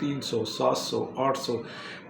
300, 700, 800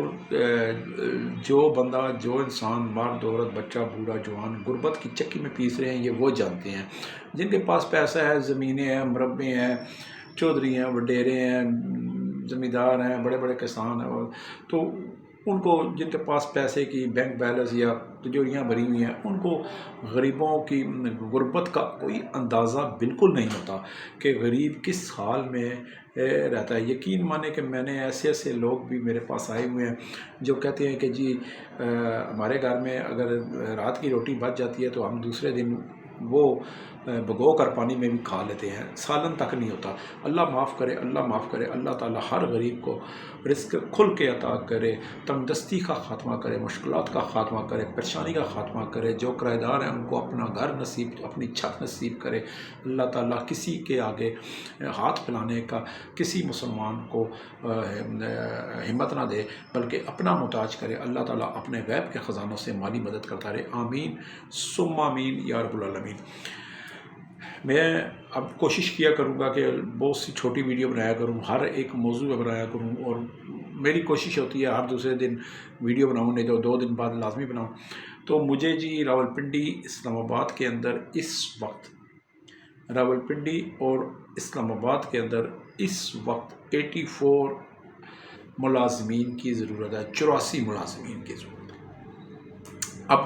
اور جو بندہ، جو انسان، مرد عورت بچہ بوڑھا جوان غربت کی چکی میں پیس رہے ہیں، یہ وہ جانتے ہیں۔ جن کے پاس پیسہ ہے، زمینیں ہیں، مربے ہیں، چودھری ہیں، وڈیرے ہیں، زمیندار ہیں، بڑے بڑے کسان ہیں، تو ان کو، جن کے پاس پیسے کی بینک بیلنس یا تجوریاں بھری ہوئی ہیں، ان کو غریبوں کی غربت کا کوئی اندازہ بالکل نہیں ہوتا کہ غریب کس حال میں رہتا ہے۔ یقین مانے کہ میں نے ایسے لوگ بھی میرے پاس آئے ہوئے ہیں جو کہتے ہیں کہ جی ہمارے گھر میں اگر رات کی روٹی بچ جاتی ہے تو ہم دوسرے دن وہ بھگو کر پانی میں بھی کھا لیتے ہیں، سالن تک نہیں ہوتا۔ اللہ معاف کرے، اللہ معاف کرے، اللہ تعالیٰ ہر غریب کو رزق کھل کے عطا کرے، تندرستی کا خاتمہ کرے، مشکلات کا خاتمہ کرے، پریشانی کا خاتمہ کرے۔ جو کرایہ دار ہیں ان کو اپنا گھر نصیب، اپنی چھت نصیب کرے۔ اللہ تعالیٰ کسی کے آگے ہاتھ پھیلانے کا کسی مسلمان کو ہمت نہ دے، بلکہ اپنا محتاج کرے۔ اللہ تعالیٰ اپنے غیب کے خزانوں سے مالی مدد کرتا رہے، آمین ثم آمین یا رب العالمین۔ میں اب کوشش کیا کروں گا کہ بہت سی چھوٹی ویڈیو بنایا کروں، ہر ایک موضوع پہ بنایا کروں، اور میری کوشش ہوتی ہے ہر دوسرے دن ویڈیو بناؤں، نہیں تو 2 دن بعد لازمی بناؤں۔ تو مجھے جی راولپنڈی اسلام آباد کے اندر اس وقت، راولپنڈی اور اسلام آباد کے اندر اس وقت 84 ملازمین کی ضرورت ہے، 84 ملازمین کی ضرورت ہے۔ اب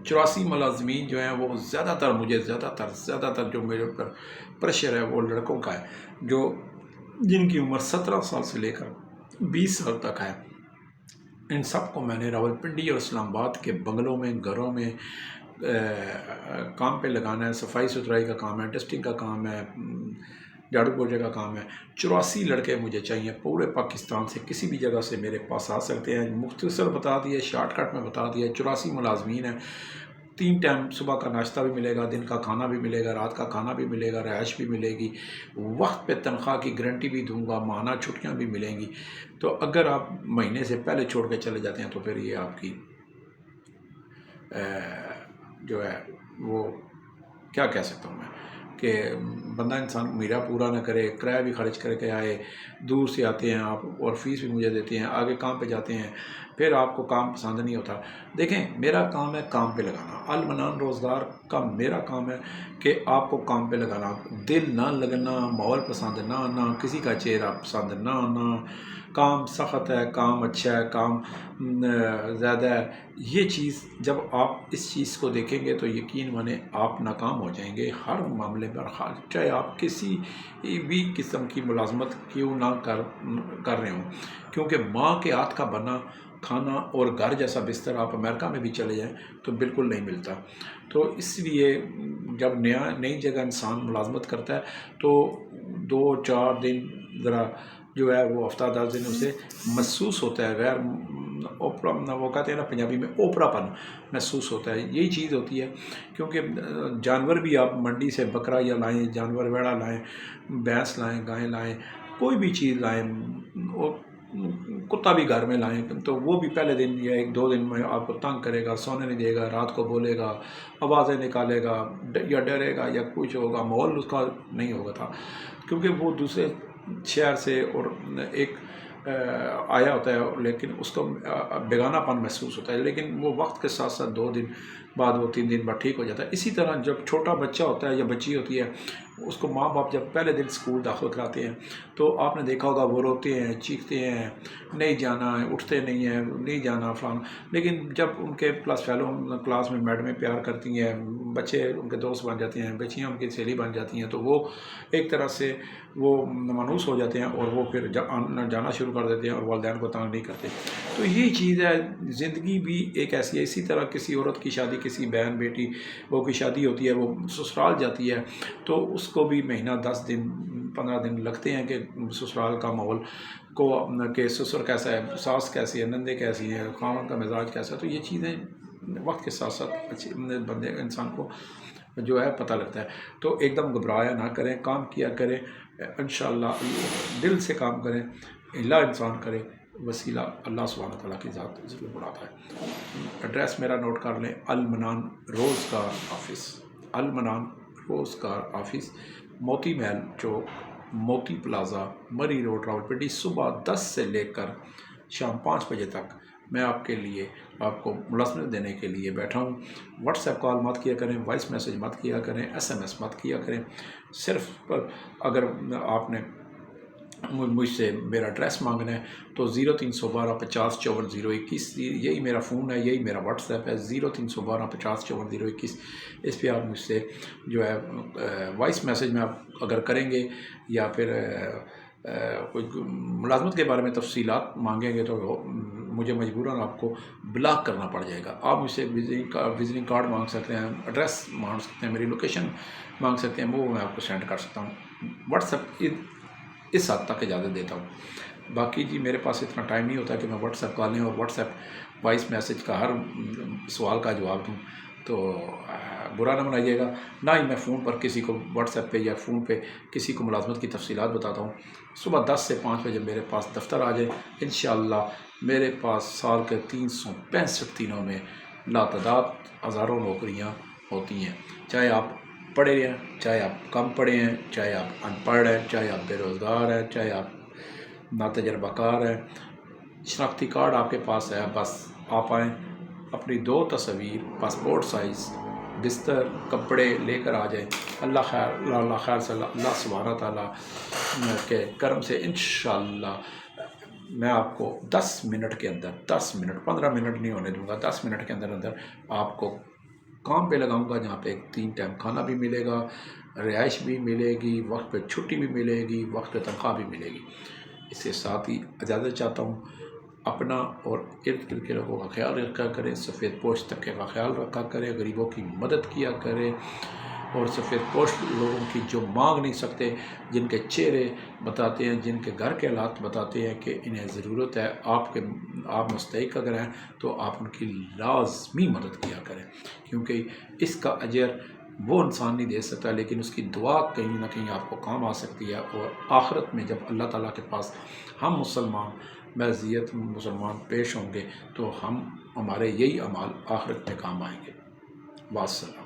84 ملازمین جو ہیں وہ زیادہ تر جو میرے اوپر پریشر ہے وہ لڑکوں کا ہے، جن کی عمر 17 سال سے لے کر 20 سال تک ہے۔ ان سب کو میں نے راولپنڈی اور اسلام آباد کے بنگلوں میں، گھروں میں کام پہ لگانا ہے۔ صفائی ستھرائی کا کام ہے، ڈسٹنگ کا کام ہے، جھاڑو پوچھے کا کام ہے۔ 84 لڑکے مجھے چاہیے، پورے پاکستان سے کسی بھی جگہ سے میرے پاس آ سکتے ہیں۔ مختصر بتا دیا، شارٹ کٹ میں بتا دیا، 84 ملازمین ہیں۔ 3 ٹائم صبح کا ناشتہ بھی ملے گا، دن کا کھانا بھی ملے گا، رات کا کھانا بھی ملے گا، رہائش بھی ملے گی، وقت پہ تنخواہ کی گارنٹی بھی دوں گا، ماہانہ چھٹیاں بھی ملیں گی۔ تو اگر آپ مہینے سے پہلے چھوڑ کے چلے جاتے ہیں تو پھر یہ آپ کی جو ہے وہ کیا کہہ سکتا ہوں میں، کہ بندہ انسان میرا پورا نہ کرے، کرایہ بھی خرچ کر کے آئے، دور سے آتے ہیں آپ اور فیس بھی مجھے دیتے ہیں، آگے کام پہ جاتے ہیں، پھر آپ کو کام پسند نہیں ہوتا۔ دیکھیں میرا کام ہے کام پہ لگانا، المنان روزگار کا میرا کام ہے کہ آپ کو کام پہ لگانا، دل نہ لگنا، ماحول پسند نہ آنا، کسی کا چہرہ پسند نہ آنا، کام سخت ہے، کام اچھا ہے، کام زیادہ ہے، یہ چیز جب آپ اس چیز کو دیکھیں گے تو یقین مانیں آپ ناکام ہو جائیں گے ہر معاملے پر، چاہے آپ کسی بھی قسم کی ملازمت کیوں نہ کر رہے ہوں، کیونکہ ماں کے ہاتھ کا بنا کھانا اور گھر جیسا بستر آپ امریکہ میں بھی چلے جائیں تو بالکل نہیں ملتا۔ تو اس لیے جب نئی جگہ انسان ملازمت کرتا ہے تو 2-4 دن ذرا جو ہے وہ ہفتہ 10 دن اسے محسوس ہوتا ہے، غیر اوپرا، وہ کہتے ہیں نا پنجابی میں اوپرا پن محسوس ہوتا ہے، یہی چیز ہوتی ہے۔ کیونکہ جانور بھی آپ منڈی سے بکرا یا لائیں، جانور ویڑا لائیں، بھینس لائیں، گائیں لائیں، کوئی بھی چیز لائیں، کتا بھی گھر میں لائیں تو وہ بھی پہلے دن یا 1-2 دن میں آپ کو تنگ کرے گا، سونے نہیں دے گا، رات کو بولے گا، آوازیں نکالے گا، یا ڈرے گا یا کچھ ہوگا، ماحول اس کا نہیں ہوگا تھا، کیونکہ وہ دوسرے شہر سے اور ایک آیا ہوتا ہے، لیکن اس کو بیگانہ پن محسوس ہوتا ہے، لیکن وہ وقت کے ساتھ ساتھ 2 دن بعد، وہ 3 دن بعد ٹھیک ہو جاتا ہے۔ اسی طرح جب چھوٹا بچہ ہوتا ہے یا بچی ہوتی ہے، اس کو ماں باپ جب پہلے دن اسکول داخل کراتے ہیں تو آپ نے دیکھا ہوگا وہ روتے ہیں، چیختے ہیں، نہیں جانا ہے، اٹھتے نہیں ہیں، نہیں جانا فلاں، لیکن جب ان کے پلس فیلو کلاس میں میڈمیں پیار کرتی ہیں، بچے ان کے دوست بن جاتے ہیں، بچیاں ان کی سہیلی بن جاتی ہیں، تو وہ ایک طرح سے وہ مانوس ہو جاتے ہیں اور وہ پھر جانا شروع کر دیتے ہیں اور والدین کو تنگ نہیں کرتے۔ تو یہی چیز ہے، زندگی بھی ایک ایسی ہے۔ اسی طرح کسی عورت کی شادی، کسی بہن بیٹی وہ کی شادی ہوتی ہے، وہ سسرال جاتی ہے تو اس کو بھی مہینہ 10 دن 15 دن لگتے ہیں کہ سسرال کا ماحول کو، کہ سسر کیسا ہے، ساس کیسی ہے، نندے کیسی ہیں، خاوند کا مزاج کیسا ہے، تو یہ چیزیں وقت کے ساتھ ساتھ اچھی بندے انسان کو جو ہے پتہ لگتا ہے۔ تو ایک دم گھبرایا نہ کریں، کام کیا کریں، انشاءاللہ دل سے کام کریں، اللہ انسان کرے، وسیلہ اللہ سبحانہ تعالیٰ کی ذات ضرور بڑھاتا ہے۔ ایڈریس میرا نوٹ کر لیں، المنان روزگار آفس، المنان روزگار آفس، موتی محل چوک، موتی پلازا، مری روڈ، راولپنڈی، صبح 10 سے لے کر شام 5 بجے تک میں آپ کے لیے آپ کو ملازمت دینے کے لیے بیٹھا ہوں۔ واٹس ایپ کال مت کیا کریں، وائس میسیج مت کیا کریں، SMS مت کیا کریں۔ صرف اگر آپ نے مجھ سے میرا ایڈریس مانگنا ہے تو 0312505421 یہی میرا فون ہے، یہی میرا واٹس ایپ ہے، 0312505421۔ اس پہ آپ مجھ سے جو ہے وائس میسیج میں آپ اگر کریں گے یا پھر کوئی ملازمت کے بارے میں تفصیلات مانگیں گے تو مجھے مجبوراً آپ کو بلاک کرنا پڑ جائے گا۔ آپ مجھ سے وزٹنگ کارڈ مانگ سکتے ہیں، ایڈریس مانگ سکتے ہیں، میری لوکیشن مانگ سکتے ہیں، وہ میں آپ کو سینڈ کر سکتا ہوں۔ واٹس ایپ اس حد تک اجازت دیتا ہوں۔ باقی جی میرے پاس اتنا ٹائم نہیں ہوتا کہ میں واٹس ایپ کال لیں اور واٹس ایپ وائس میسیج کا ہر سوال کا جواب دوں، تو برا نہ منائیے گا۔ نہ ہی میں فون پر کسی کو واٹس ایپ پہ یا فون پہ کسی کو ملازمت کی تفصیلات بتاتا ہوں۔ صبح 10 سے 5 بجے میرے پاس دفتر آ جائے، انشاءاللہ میرے پاس سال کے 365 دنوں میں لاتعداد ہزاروں نوکریاں ہوتی ہیں، چاہے آپ پڑھے ہیں، چاہے آپ کم پڑھے ہیں، چاہے آپ ان پڑھ ہیں، چاہے آپ بے روزگار ہیں، چاہے آپ ناتجربہ کار ہیں۔ شناختی کارڈ آپ کے پاس ہے، بس آپ آئیں، اپنی 2 تصاویر پاسپورٹ سائز، بستر، کپڑے لے کر آ جائیں۔ اللہ خیر سے اللہ سبحانہ تعالیٰ کے کرم سے انشاءاللہ میں آپ کو 10 منٹ کے اندر، 10 منٹ 15 منٹ نہیں ہونے دوں گا، 10 منٹ کے اندر اندر آپ کو کام پہ لگاؤں گا، جہاں پہ 3 ٹائم کھانا بھی ملے گا، رہائش بھی ملے گی، وقت پہ چھٹی بھی ملے گی، وقت پہ تنخواہ بھی ملے گی۔ اس کے ساتھ ہی اجازت چاہتا ہوں، اپنا اور ارد گرد کے لوگوں کا خیال رکھا کریں، سفید پوش طبقے کا خیال رکھا کریں، غریبوں کی مدد کیا کریں، اور سفید پوش لوگوں کی جو مانگ نہیں سکتے، جن کے چہرے بتاتے ہیں، جن کے گھر کے حالات بتاتے ہیں کہ انہیں ضرورت ہے، آپ مستحق اگر ہیں تو آپ ان کی لازمی مدد کیا کریں، کیونکہ اس کا اجر وہ انسان نہیں دے سکتا، لیکن اس کی دعا کہیں نہ کہیں آپ کو کام آ سکتی ہے، اور آخرت میں جب اللہ تعالیٰ کے پاس ہم مسلمان معذیت مسلمان پیش ہوں گے تو ہمارے یہی اعمال آخرت میں کام آئیں گے۔ والسلام۔